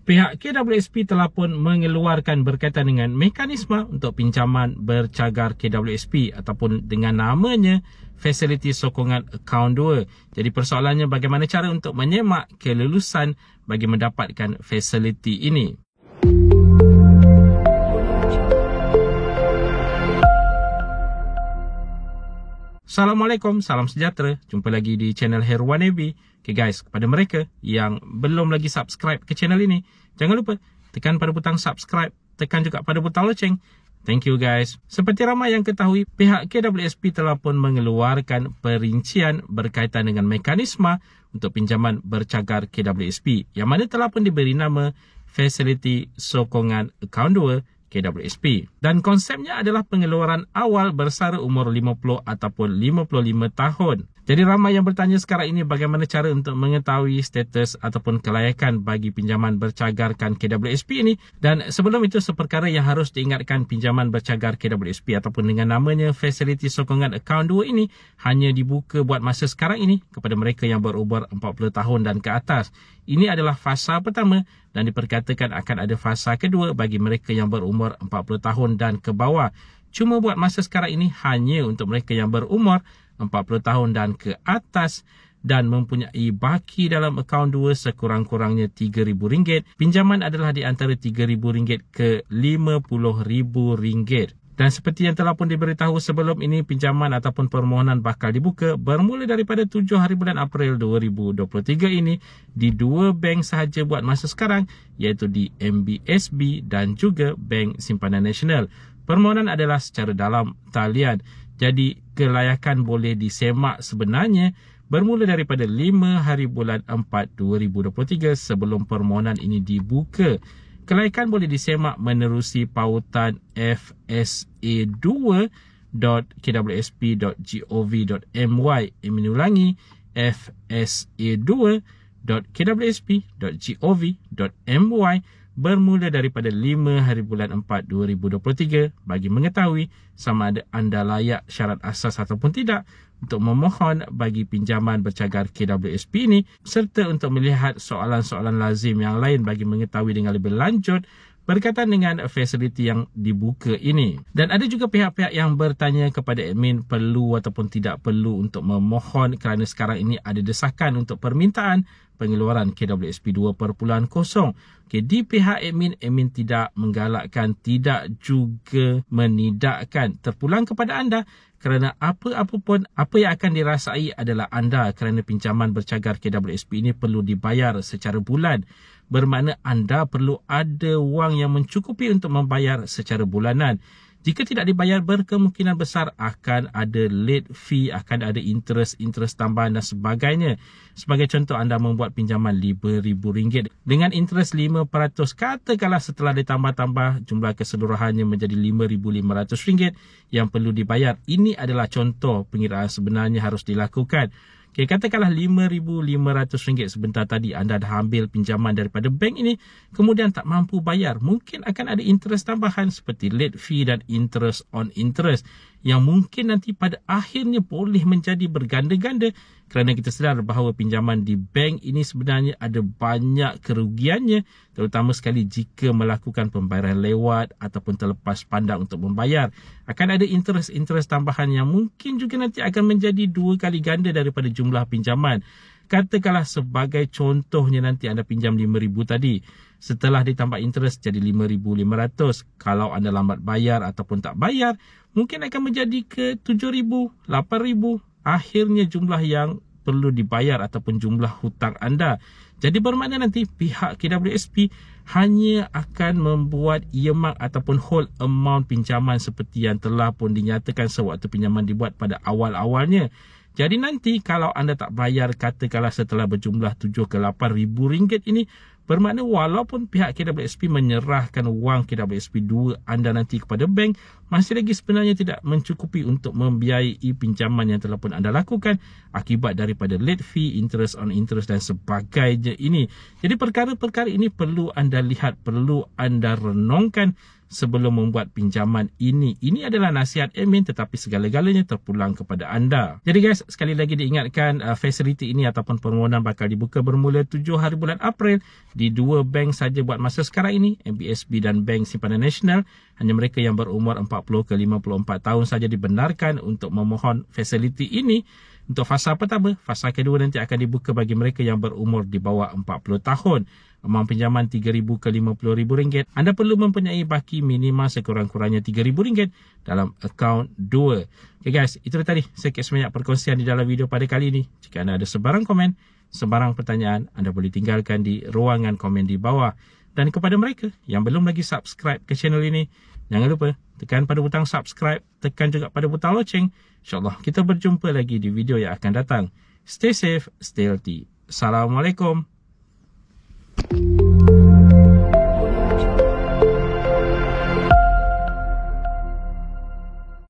Pihak KWSP telah pun mengeluarkan berkaitan dengan mekanisme untuk pinjaman bercagar KWSP ataupun dengan namanya Fasiliti Sokongan Akaun 2. Jadi persoalannya bagaimana cara untuk menyemak kelulusan bagi mendapatkan fasiliti ini. Assalamualaikum, salam sejahtera. Jumpa lagi di channel Herwan Navy. Okay guys, kepada mereka yang belum lagi subscribe ke channel ini, jangan lupa tekan pada butang subscribe, tekan juga pada butang loceng. Thank you guys. Seperti ramai yang ketahui, pihak KWSP telah pun mengeluarkan perincian berkaitan dengan mekanisme untuk pinjaman bercagar KWSP, yang mana telah pun diberi nama Fasiliti Sokongan Akaun 2 KWSP. Dan konsepnya adalah pengeluaran awal bersara umur 50 ataupun 55 tahun. Jadi ramai yang bertanya sekarang ini bagaimana cara untuk mengetahui status ataupun kelayakan bagi pinjaman bercagarkan KWSP ini. Dan sebelum itu, seperkara yang harus diingatkan, pinjaman bercagar KWSP ataupun dengan namanya Fasiliti Sokongan Akaun 2 ini hanya dibuka buat masa sekarang ini kepada mereka yang berumur 40 tahun dan ke atas. Ini adalah fasa pertama dan diperkatakan akan ada fasa kedua bagi mereka yang berumur 40 tahun dan ke bawah. Cuma buat masa sekarang ini hanya untuk mereka yang berumur 40 tahun dan ke atas dan mempunyai baki dalam akaun 2 sekurang-kurangnya RM3,000. Pinjaman adalah di antara RM3,000 ke RM50,000. Dan seperti yang telah pun diberitahu sebelum ini, pinjaman ataupun permohonan bakal dibuka bermula daripada 7 hari bulan April 2023 ini di dua bank sahaja buat masa sekarang, iaitu di MBSB dan juga Bank Simpanan Nasional. Permohonan adalah secara dalam talian. Jadi kelayakan boleh disemak sebenarnya bermula daripada 5 hari bulan 4 2023 sebelum permohonan ini dibuka. Kelayakan boleh disemak menerusi pautan fsa2.kwsp.gov.my. Menulangi fsa2.kwsp.gov.my bermula daripada 5 hari bulan 4 2023 bagi mengetahui sama ada anda layak syarat asas ataupun tidak untuk memohon bagi pinjaman bercagar KWSP ini, serta untuk melihat soalan-soalan lazim yang lain bagi mengetahui dengan lebih lanjut berkaitan dengan fasiliti yang dibuka ini. Dan ada juga pihak-pihak yang bertanya kepada admin perlu ataupun tidak perlu untuk memohon kerana sekarang ini ada desakan untuk permintaan pengeluaran KWSP 2.0. Okay, di pihak admin tidak menggalakkan, tidak juga menidakkan. Terpulang kepada anda kerana apa-apa yang akan dirasai adalah anda kerana pinjaman bercagar KWSP ini perlu dibayar secara bulan. Bermakna anda perlu ada wang yang mencukupi untuk membayar secara bulanan. Jika tidak dibayar, berkemungkinan besar akan ada late fee, akan ada interest tambahan dan sebagainya. Sebagai contoh, anda membuat pinjaman RM5,000 dengan interest 5%. Katakanlah setelah ditambah-tambah jumlah keseluruhannya menjadi RM5,500 yang perlu dibayar. Ini adalah contoh pengiraan sebenarnya harus dilakukan. Okay, katakanlah RM5,500 sebentar tadi anda dah ambil pinjaman daripada bank ini, kemudian tak mampu bayar. Mungkin akan ada interest tambahan seperti late fee dan interest on interest yang mungkin nanti pada akhirnya boleh menjadi berganda-ganda kerana kita sedar bahawa pinjaman di bank ini sebenarnya ada banyak kerugiannya, terutama sekali jika melakukan pembayaran lewat ataupun terlepas pandang untuk membayar. Akan ada interest tambahan yang mungkin juga nanti akan menjadi 2 kali ganda daripada jumlah pinjaman. Katakanlah sebagai contohnya nanti anda pinjam RM5,000 tadi. Setelah ditambah interest jadi RM5,500. Kalau anda lambat bayar ataupun tak bayar, mungkin akan menjadi ke RM7,000, RM8,000. Akhirnya jumlah yang perlu dibayar ataupun jumlah hutang anda. Jadi bermakna nanti pihak KWSP hanya akan membuat earmark ataupun hold amount pinjaman seperti yang telah pun dinyatakan sewaktu pinjaman dibuat pada awal-awalnya. Jadi nanti kalau anda tak bayar katakanlah setelah berjumlah 7 ke 8 ribu ringgit ini, bermakna walaupun pihak KWSP menyerahkan wang KWSP 2 anda nanti kepada bank, masih lagi sebenarnya tidak mencukupi untuk membiayai pinjaman yang telah pun anda lakukan akibat daripada late fee, interest on interest dan sebagainya ini. Jadi perkara-perkara ini perlu anda lihat, perlu anda renungkan sebelum membuat pinjaman ini. Ini adalah nasihat admin, tetapi segala-galanya terpulang kepada anda. Jadi guys, sekali lagi diingatkan, fasiliti ini ataupun permohonan bakal dibuka bermula 7 hari bulan April di 2 bank saja buat masa sekarang ini, MBSB dan Bank Simpanan Nasional. Hanya mereka yang berumur 40 ke 54 tahun saja dibenarkan untuk memohon fasiliti ini. Untuk fasa pertama, fasa kedua nanti akan dibuka bagi mereka yang berumur di bawah 40 tahun. Amount pinjaman RM3,000 ke RM50,000. Anda perlu mempunyai baki minimal sekurang-kurangnya RM3,000 dalam akaun 2. Okay guys, itu tadi sedikit sebanyak perkongsian di dalam video pada kali ini. Jika anda ada sebarang komen, sebarang pertanyaan, anda boleh tinggalkan di ruangan komen di bawah. Dan kepada mereka yang belum lagi subscribe ke channel ini, jangan lupa tekan pada butang subscribe, tekan juga pada butang loceng. InsyaAllah kita berjumpa lagi di video yang akan datang. Stay safe, stay healthy. Assalamualaikum.